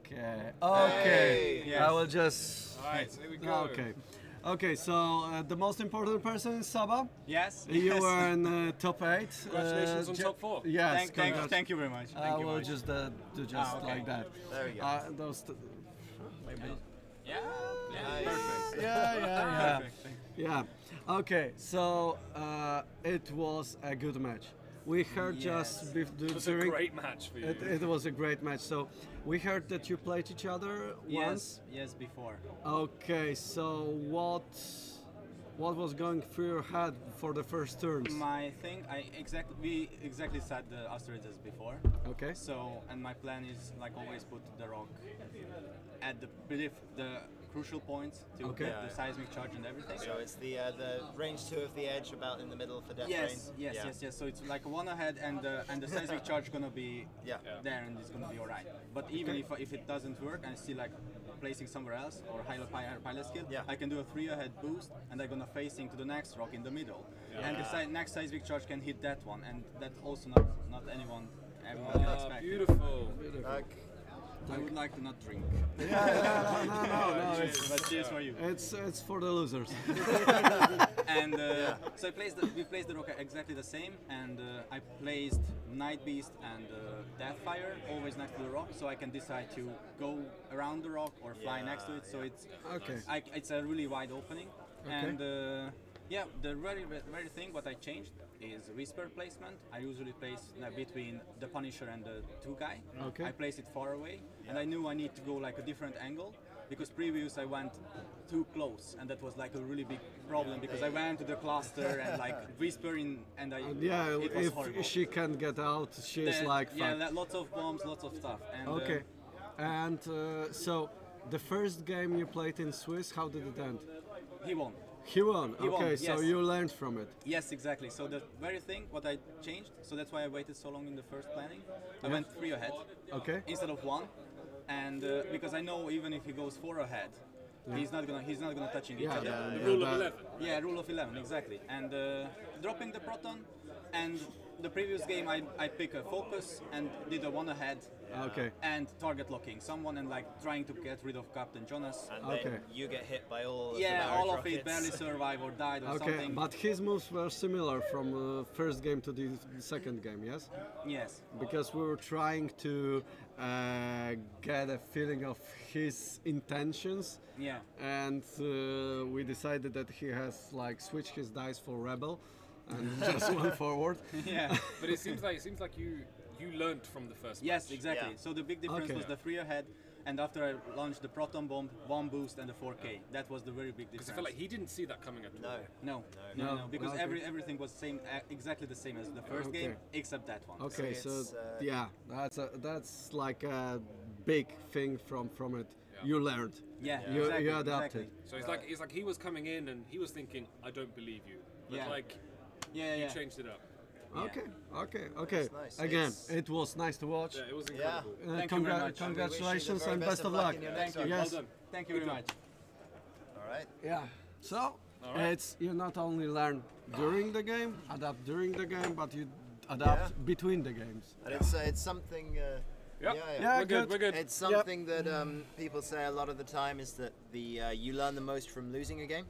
Okay. Okay. Hey. I will just. Alright, here we go. Okay. Okay. So the most important person is Saba. Yes. You yes. were in top 8. Congratulations on top 4. Yes. Thank you very much. I Thank you will very much. just do just okay. like that. There we go. Those. Maybe. Yeah. Nice. Perfect. Yeah. Perfect. Thank you. Yeah. Okay. So it was a good match. We heard just It was a during. great match for you. It was a great match. So we heard that you played each other once. Yes, before. Okay, so what was going through your head for the first turns? My thing, we exactly said the asteroids as before. Okay. So, and my plan is like always put the rock at the crucial points to Okay. get the seismic charge and everything. So it's the range 2 of the edge about in the middle for death Yes, rain. yes. So it's like one ahead, and the seismic charge gonna be Yeah. there, and it's gonna be alright. But even if it doesn't work, and still like placing somewhere else or higher pilot skill, Yeah. I can do a 3 ahead boost, and I'm gonna facing to the next rock in the middle, and the next seismic charge can hit that one, and that also not everyone can expect. Beautiful. I would like to not drink. No, But cheers for you. it's for the losers. And so we placed the rock exactly the same, and I placed Night Beast and Deathfire always next to the rock, so I can decide to go around the rock or fly next to it. So it's it's a really wide opening, and the very thing what I changed is whisper placement. I usually place between the Punisher and the 2 guy. Okay. I place it far away, and I knew I need to go like a different angle, because previous I went too close, and that was like a really big problem, because I went to the cluster and like whispering, and it was horrible. If she can't get out, she's like fucked. Lots of bombs, lots of stuff. And, Okay. And so the first game you played in Swiss, how did it end? he won. He won. He won, Okay, so yes. you learned from it. Yes, exactly. So the very thing what I changed, so that's why I waited so long in the first planning. I went 3 ahead Okay. instead of 1, and because I know even if he goes 4 ahead, he's not gonna touching each other. The rule of 11. Yeah, rule of 11, exactly. And dropping the proton, and the previous game I pick a focus and did a 1 ahead. Okay. And target locking someone and like trying to get rid of Captain Jonas. And Okay. then you get hit by all of the Yeah, barrage all of rockets. it barely survive or died or Okay, something. but his moves were similar from first game to the second game, yes? Yes. Because we were trying to get a feeling of his intentions, Yeah. and we decided that he has like switched his dice for rebel and just went forward. Yeah. But it seems like you learnt from the first Yes, match. exactly. Yeah. So the big difference Okay. was the 3 ahead, and after I launched the proton bomb, 1 boost, and the 4K. That was the very big Because difference. I felt like he didn't see that coming at all. No. No, because Okay. everything was same, exactly the same as the first Okay. game, except that one. Okay, so it's, yeah, that's like a big thing from it. Yeah. You learned. Yeah, You exactly, adapted. exactly. So it's like he was coming in and he was thinking, I don't believe you. But Yeah. like Yeah, you yeah. changed it up. Okay. nice. Again, It's- it was nice to watch. Yeah, it was Yeah. incredible. Thank you very much. Congratulations very and best best of of luck luck. in your Thank next you. one. Yes. Well done. Thank you very much. All right. Yeah. So right. it's you not only learn during the game, adapt during the game, but you adapt between the games. And it's something. Yep. Yeah. Yeah, We're good. good. We're good. It's something that people say a lot of the time is that you learn the most from losing a game.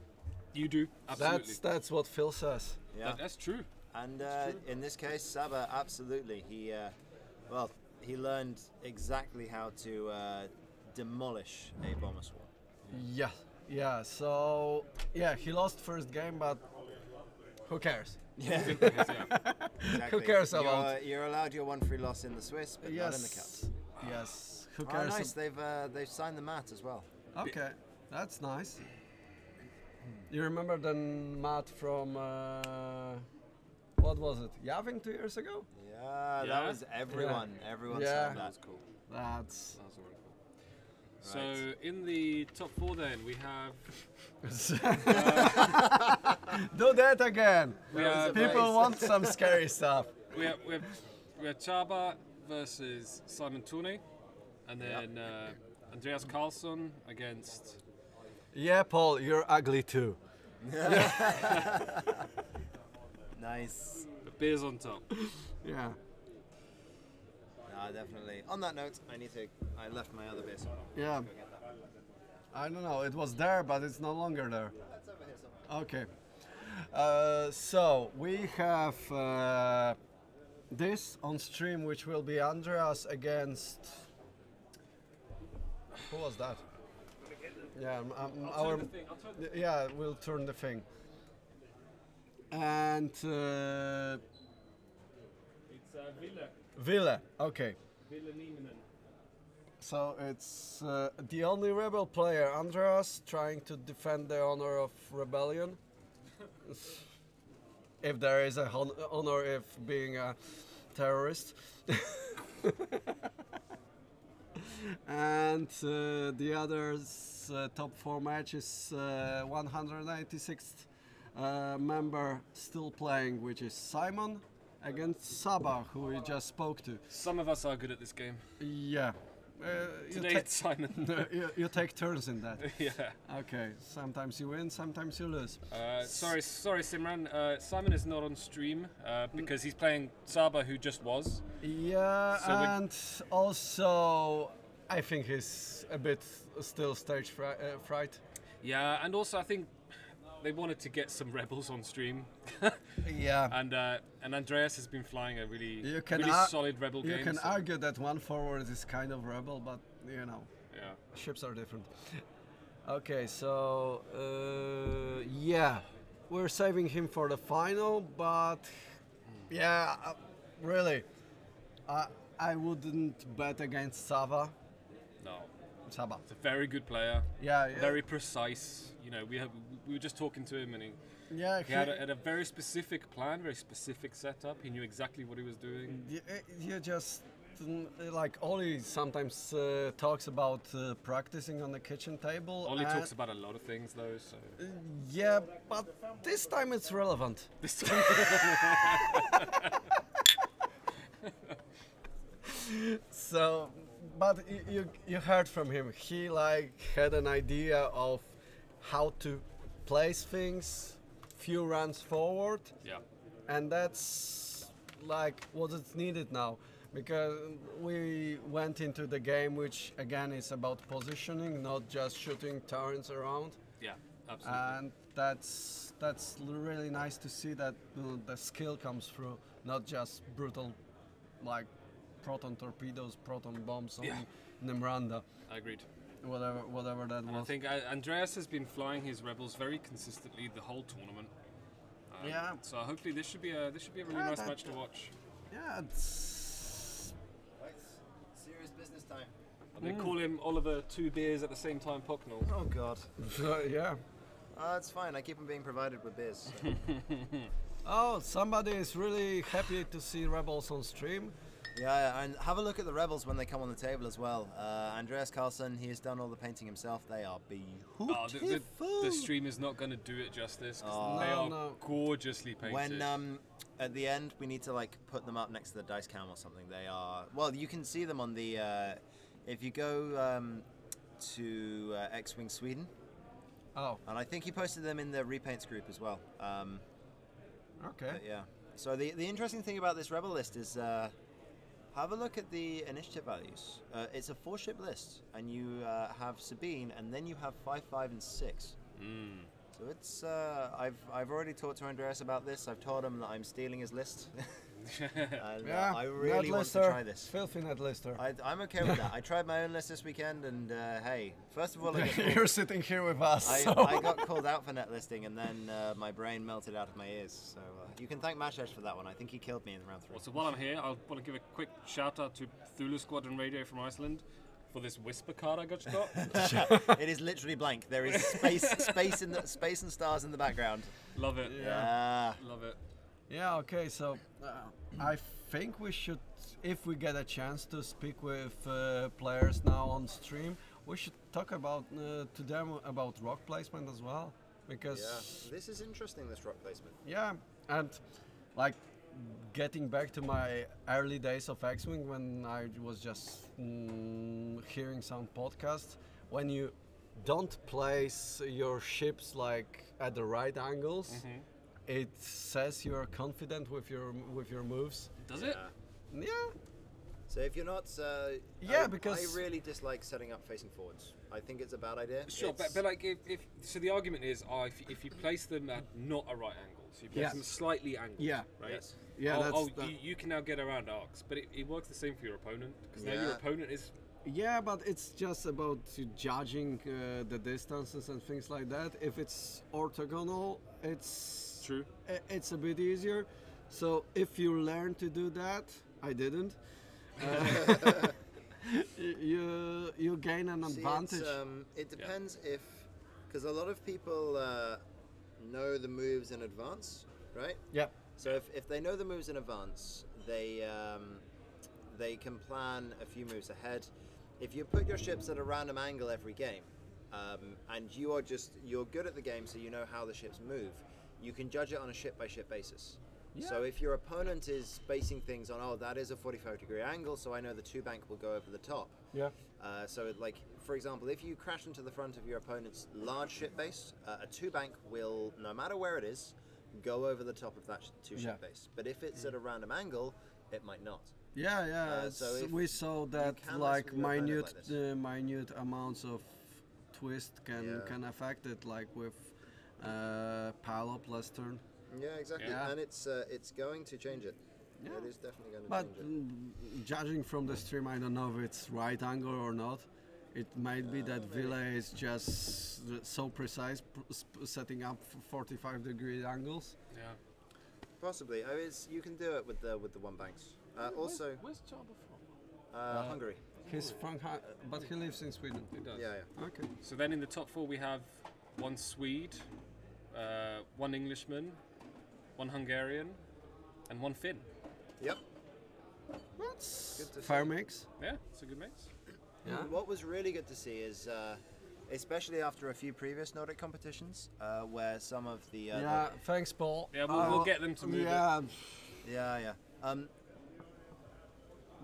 You do. Absolutely. That's what Phil says. Yeah. That's true. And in this case, Saba, absolutely. He learned exactly how to demolish a bomber swarm. Yeah. So yeah, he lost first game, but who cares? Yeah. Yeah. Who cares about? You're allowed your 1-3 loss in the Swiss, but not in the Cups. Yes. Who Oh, cares? nice. They've signed the mat as well. Okay, that's nice. You remember the mat from what was it? Yavin 2 years ago? Yeah, Yeah? that was everyone. Everyone Yeah. signed that. That's cool. That's That was really cool. Right. So in the top 4 then we have do that again. we have People want some scary stuff. we have Chaba versus Simon Tourney, and then Andreas Karlsson against Yeah, Paul, you're ugly too. Nice. the Bears on top. Yeah. Definitely. On that note, I need to I left my other beer. Yeah. I don't know. It was there, but it's no longer there. That's over here somewhere. Okay. So we have this on stream, which will be Andreas against. Who was that? Yeah, our. Yeah, we'll turn the thing. And It's Ville. Ville. Okay. Ville Nieminen. So it's the only rebel player, Andreas, trying to defend the honor of rebellion. If there is a honor if being a terrorist. And the other's top 4 match is 196th member still playing, which is Simon against Saba, who we just spoke to. Some of us are good at this game. Yeah. Today it's Simon. you take turns in that. Yeah. Okay. Sometimes you win, sometimes you lose. Sorry, Simran. Simon is not on stream because he's playing Saba, who just was. Yeah, So we- and also I think he's a bit still stage fright. Yeah, and also I think they wanted to get some rebels on stream, Yeah. and Andreas has been flying a really ar- solid rebel You game. can so- argue that one forward is kind of rebel, but you know, Yeah. ships are different. Okay, so yeah, we're saving him for the final, but yeah, really, I wouldn't bet against Saba. No, Saba. it's a very good player. Yeah, yeah. Very precise. You know, we were just talking to him, and he had a very specific plan, very specific setup. He knew exactly what he was doing. You just like Oli sometimes talks about practicing on the kitchen table. Ollie and- talks about a lot of things, though. So Yeah, but this time it's relevant. this time, So, but you heard from him. He like had an idea of how to place things, few runs forward, yeah. and that's like what is needed now. Because we went into the game, which again is about positioning, not just shooting turrets around. Yeah, absolutely. And that's really nice to see that the skill comes through, not just brutal like proton torpedoes, proton bombs on Yeah. Nemranda, I agreed. whatever that And I was. think Andreas has been flying his rebels very consistently the whole tournament. Yeah. So hopefully this should be a really Yeah, nice that- match to watch. Yeah, it's Right. Serious business time. And they call him Oliver 2 beers at the same time Pocknell. Oh God. yeah. That's fine. I keep him being provided with beers. So. Oh, somebody is really happy to see Rebels on stream. Yeah, and have a look at the rebels when they come on the table as well. Andreas Carlson, he has done all the painting himself. They are beautiful. Oh, the stream is not going to do it justice 'cause Oh. they are No. gorgeously painted. When at the end we need to like put them up next to the dice cam or something. They are you can see them on the if you go to X-Wing Sweden, Oh, and I think he posted them in the repaints group as well. okay. But yeah. So the interesting thing about this rebel list is have a look at the initiative values. It's a 4-ship list, and you have Sabine, and then you have 5, 5, and 6. So it's I've already talked to Andreas about this. I've told him that I'm stealing his list. And, Yeah, I really want to Netlister, try this. Filthy Netlister. I'm okay with that. I tried my own list this weekend, and hey, first of all, You're sitting here with us. I so- got called out for net listing, and then my brain melted out of my ears. So you can thank Mashesh for that one. I think he killed me in round 3. Well, so while I'm here, I want to give a quick shout out to Thulu Squadron Radio from Iceland for this whisper card I just got. It is literally blank. There is space and stars in the background. Love it. Yeah. Love it. Yeah, okay, so I think we should, if we get a chance to speak with players now on stream, we should talk about to them about rock placement as well. Because, This is interesting, this rock placement. yeah, and like getting back to my early days of X-Wing when I was just hearing some podcasts, when you don't place your ships like at the right angles, it says you are confident with your moves. Does it? Yeah, So if you're not, because I really dislike setting up facing forwards. I think it's a bad idea. Sure, but like if so, the argument is, if you place them at not a right angle, so you place them slightly angled, right? Yes. Yeah, you can now get around arcs, but it works the same for your opponent because now your opponent is. Yeah, but it's just about judging the distances and things like that. If it's orthogonal, it's True. It's a bit easier. So if you learn to do that, I didn't. You gain an advantage. It depends because a lot of people know the moves in advance, right? Yep. So if they know the moves in advance, they can plan a few moves ahead. If you put your ships at a random angle every game, and you're good at the game, so you know how the ships move, you can judge it on a ship by ship basis. Yeah. So if your opponent is basing things on, that is a 45-degree angle, so I know the 2-bank will go over the top. Yeah. So like, for example, if you crash into the front of your opponent's large ship base, a 2-bank will, no matter where it is, go over the top of that 2-ship base. But if it's at a random angle, it might not. Yeah. So we saw that like minute amounts of twist can affect it, like with pile up last turn. Yeah, exactly. Yeah. And it's going to change it. Yeah. It is definitely going to change it. Judging from the stream, I don't know if it's right angle or not. It might be that Ville is just so precise, setting up 45-degree angles. Yeah. Possibly. You can do it with the 1-banks. Also, where's Jabba from? Hungary. He's from, but he lives in Sweden. He does. Yeah. Okay. So then in the top 4 we have 1 Swede, 1 Englishman, 1 Hungarian, and 1 Finn. Yep. That's good to fair see. mix. Yeah, it's a good mix. Yeah. What was really good to see is, especially after a few previous Nordic competitions, where some of the thanks, Paul. Yeah, we'll get them to move it. Yeah.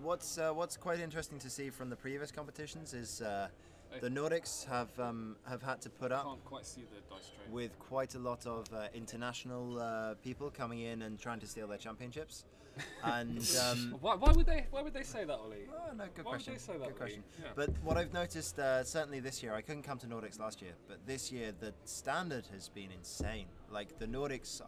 What's quite interesting to see from the previous competitions is the Nordics have had to put up. Can't quite see the dice tray. With quite a lot of international people coming in and trying to steal their championships, and why would they say that, Ollie? Oh, no, good Why question. would they say that, Good question. Yeah. But what I've noticed, certainly this year, I couldn't come to Nordics last year, but this year the standard has been insane. Like the Nordics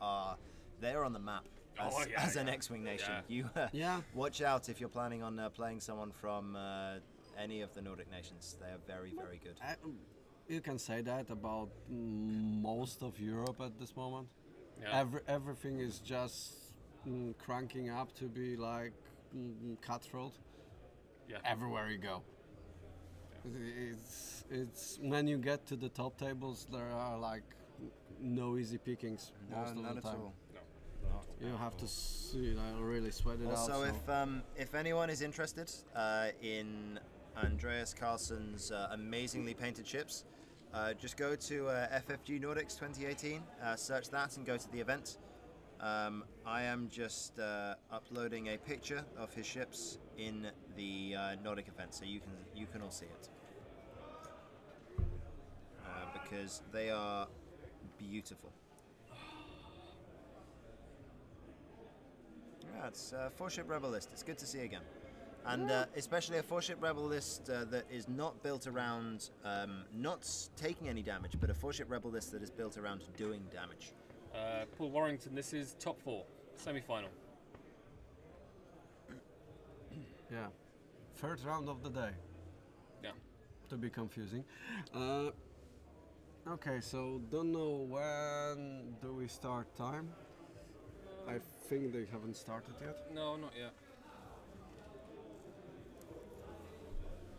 they're on the map as an X-wing nation. Yeah. You watch out if you're planning on playing someone from any of the Nordic nations. They are very, very good. You can say that about most of Europe at this moment. Yeah. Everything is just cranking up to be like cutthroat. Yeah. Everywhere you go. It's when you get to the top tables, there are like no easy pickings most of the time. Not at all. You have to really sweat it out. Also, if anyone is interested in Andreas Carlson's amazingly painted ships, just go to FFG Nordics 2018, search that and go to the event. I am just uploading a picture of his ships in the Nordic event, so you can all see it. Because they are beautiful. Yeah, it's a 4-ship rebel list. It's good to see again. And especially a 4-ship rebel list that is not built around not taking any damage, but a 4-ship rebel list that is built around doing damage. Paul Warrington, this is top 4, semi-final. Yeah. Third round of the day. Yeah. To be confusing. Okay, so don't know when do we start time. I think they haven't started yet. No, not yet.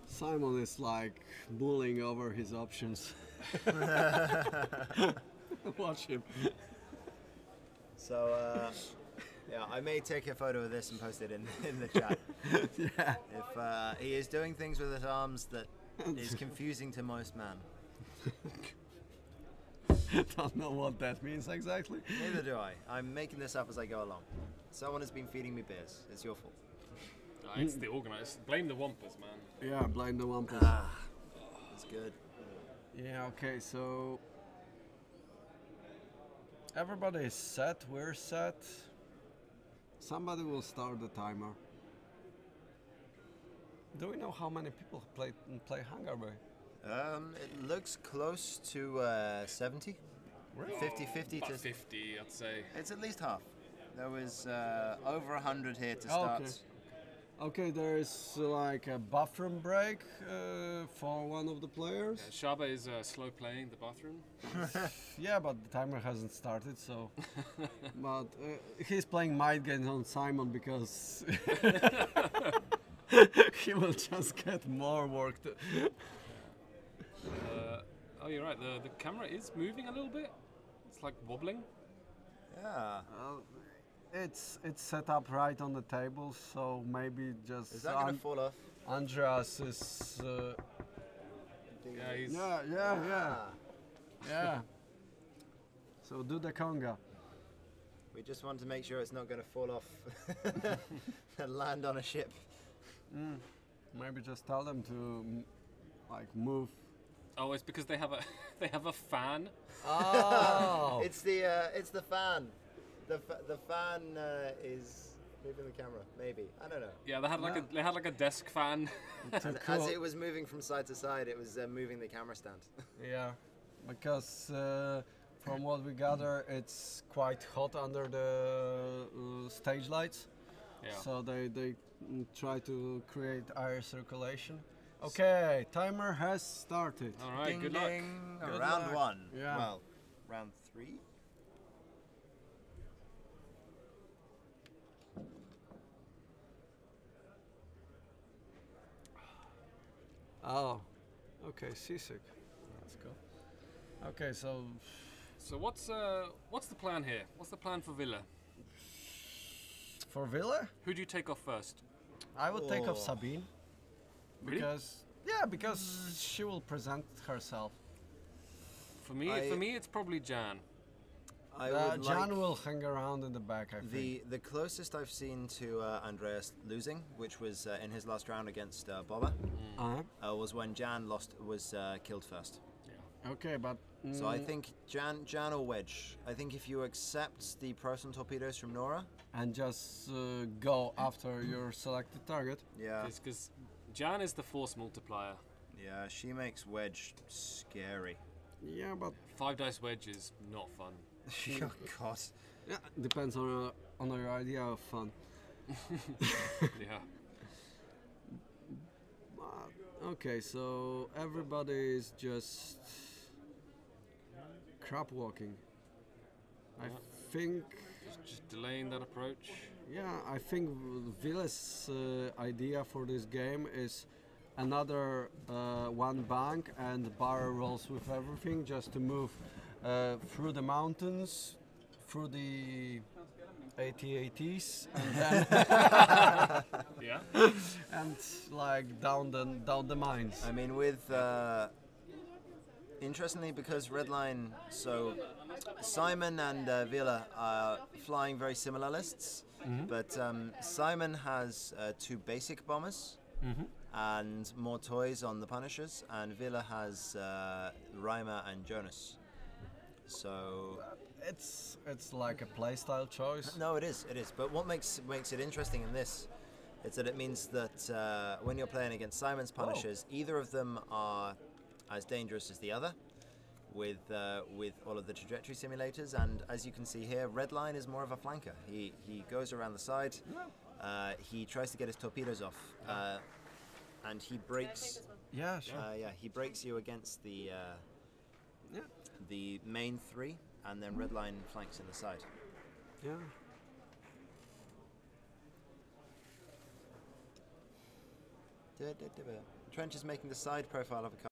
Simon is like mulling over his options. Watch him. So, yeah, I may take a photo of this and post it in the chat. Yeah. If he is doing things with his arms that is confusing to most men. Don't know what that means exactly. Neither do I. I'm making this up as I go along. Someone has been feeding me beers. It's your fault. It's the organisers. Blame the Wampas, man. Yeah, blame the Wampas. That's good. Yeah, okay, so everybody is set, we're set. Somebody will start the timer. Do we know how many people play Hungary? It looks close to 70. Really? 50-50 About to 50, I'd say. It's at least half. There was over 100 here to start. Okay. Okay, there is like a bathroom break for one of the players. Yeah, Shaba is slow playing the bathroom. Yeah, but the timer hasn't started, so. But he's playing mind games on Simon because he will just get more work. Oh, you're right. The camera is moving a little bit. It's like wobbling. Yeah. It's set up right on the table, so maybe just. Is that going to fall off? Andreas is. Yeah, he's. Yeah. So do the conga. We just want to make sure it's not going to fall off and land on a ship. Maybe just tell them to like move. Oh, it's because they have a they have a fan. Oh. It's the fan. The fan is moving the camera. Maybe, I don't know. Yeah, they had like a desk fan. As it was moving from side to side, it was moving the camera stand. Yeah, because from what we gather, it's quite hot under the stage lights. Yeah. So they try to create air circulation. Okay, timer has started. All right, Ding, good luck. ding. Good Round luck. 1. Yeah. Well, round 3. Oh, okay, seasick. Let's go. Okay, so So what's the plan here? What's the plan for Villa? for Villa, Who do you take off first? I would take off Oh. Sabine Really? because she will present herself. For me, it's probably Jan. I would Jan like will hang around in the back, I think. the closest I've seen to Andreas losing, which was in his last round against Bobber, was when Jan was killed first. Okay, but So I think Jan or Wedge. I think if you accept the proton torpedoes from Nora, and just go after your selected target. yeah, Because Jan is the force multiplier. yeah, she makes Wedge scary. Yeah, but 5 dice wedge is not fun. Oh God. yeah, depends on your idea of fun. Yeah. Okay, so everybody is just crap walking. I think, Just delaying that approach. yeah, I think Villa's idea for this game is another one bank and barrel rolls with everything just to move through the mountains, through the AT-ATs, and then Yeah. and like down the mines. I mean, with interestingly, because Redline, so Simon and Villa are flying very similar lists, but Simon has 2 basic bombers and more toys on the Punishers, and Villa has Reimer and Jonas. So It's like a playstyle choice. no, it is. But what makes it interesting in this is that it means that when you're playing against Simon's Punishers, either of them are as dangerous as the other, with all of the trajectory simulators. And as you can see here, Redline is more of a flanker. He goes around the side. He tries to get his torpedoes off, and he breaks. Yeah, sure. He breaks you against the main 3, and then Redline flanks in the side. Yeah. Trench is making the side profile of a car.